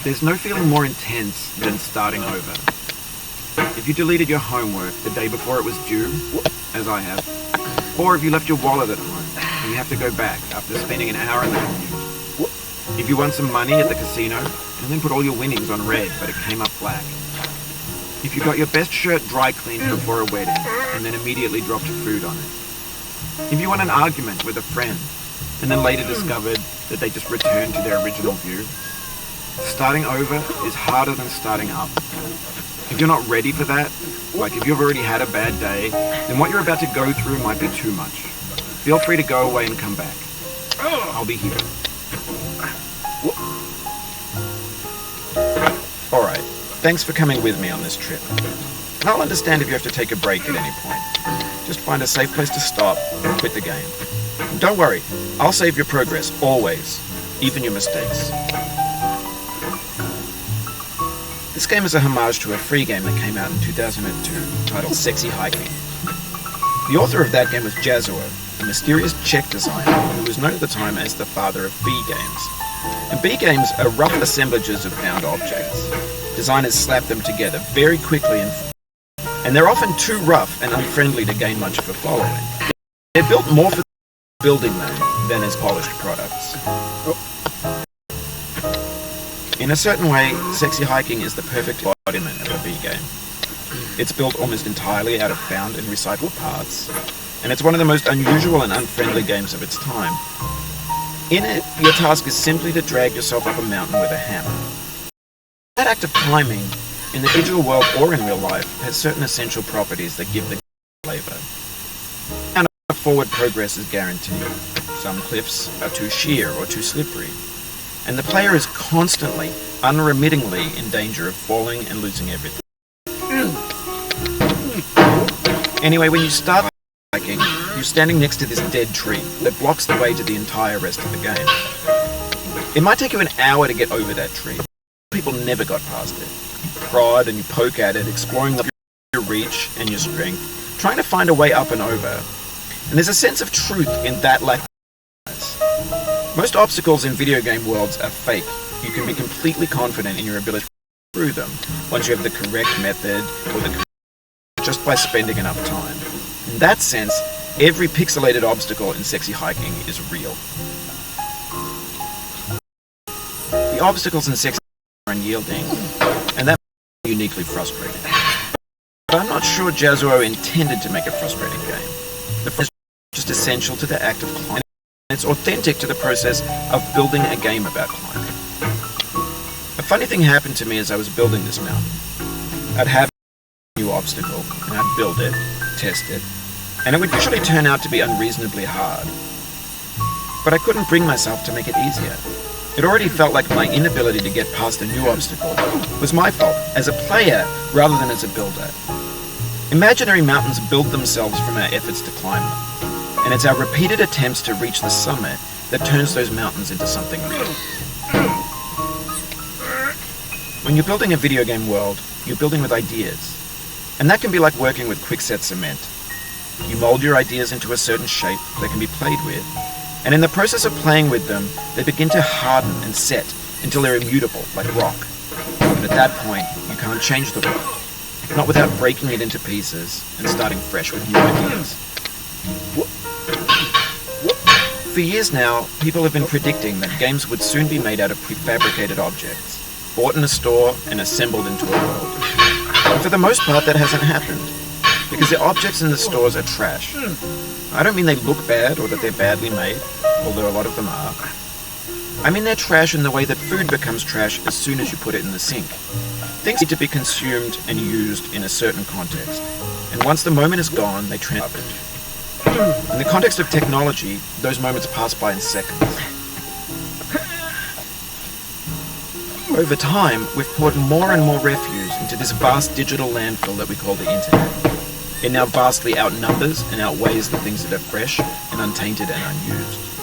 There's no feeling more intense than starting over. If you deleted your homework the day before it was due, as I have, or if you left your wallet at home and you have to go back after spending an hour in the commute. If you won some money at the casino and then put all your winnings on red but it came up black. If you got your best shirt dry cleaned before a wedding and then immediately dropped food on it. If you won an argument with a friend and then later discovered that they just returned to their original view. Starting over is harder than starting up. If you're not ready for that, like if you've already had a bad day, then what you're about to go through might be too much. Feel free to go away and come back. I'll be here. Alright, thanks for coming with me on this trip. And I'll understand if you have to take a break at any point. Just find a safe place to stop and quit the game. And don't worry, I'll save your progress, always, even your mistakes. This game is a homage to a free game that came out in 2002 titled Sexy Hiking. The author of that game was Jazuo, a mysterious Czech designer who was known at the time as the father of B games. And B games are rough assemblages of found objects. Designers slap them together very quickly and they're often too rough and unfriendly to gain much of a following. They're built more for building them than as polished products. In a certain way, Sexy Hiking is the perfect embodiment of a B game. It's built almost entirely out of found and recycled parts, and it's one of the most unusual and unfriendly games of its time. In it, your task is simply to drag yourself up a mountain with a hammer. That act of climbing, in the digital world or in real life, has certain essential properties that give the flavor. And forward progress is guaranteed. Some cliffs are too sheer or too slippery. And the player is constantly, unremittingly in danger of falling and losing everything. Anyway, when you start hiking, you're standing next to this dead tree that blocks the way to the entire rest of the game. It might take you an hour to get over that tree. People never got past it. You prod and you poke at it, exploring your reach and your strength, trying to find a way up and over. And there's a sense of truth in that lack of. Most obstacles in video game worlds are fake. You can be completely confident in your ability to get through them once you have the correct method or just by spending enough time. In that sense, every pixelated obstacle in Sexy Hiking is real. The obstacles in Sexy Hiking are unyielding, and that is uniquely frustrating. But I'm not sure Jazuo intended to make a frustrating game. The frustration is just essential to the act of climbing. It's authentic to the process of building a game about climbing. A funny thing happened to me as I was building this mountain. I'd have a new obstacle, and I'd build it, test it, and it would usually turn out to be unreasonably hard. But I couldn't bring myself to make it easier. It already felt like my inability to get past a new obstacle was my fault as a player rather than as a builder. Imaginary mountains build themselves from our efforts to climb them. And it's our repeated attempts to reach the summit that turns those mountains into something real. When you're building a video game world, you're building with ideas. And that can be like working with quickset cement. You mold your ideas into a certain shape that can be played with, and in the process of playing with them, they begin to harden and set until they're immutable, like rock. And at that point, you can't change the world, not without breaking it into pieces and starting fresh with new ideas. For years now, people have been predicting that games would soon be made out of prefabricated objects, bought in a store and assembled into a world. And for the most part, that hasn't happened, because the objects in the stores are trash. I don't mean they look bad or that they're badly made, although a lot of them are. I mean they're trash in the way that food becomes trash as soon as you put it in the sink. Things need to be consumed and used in a certain context, and once the moment is gone, they turn garbage. In the context of technology, those moments pass by in seconds. Over time, we've poured more and more refuse into this vast digital landfill that we call the internet. It now vastly outnumbers and outweighs the things that are fresh and untainted and unused.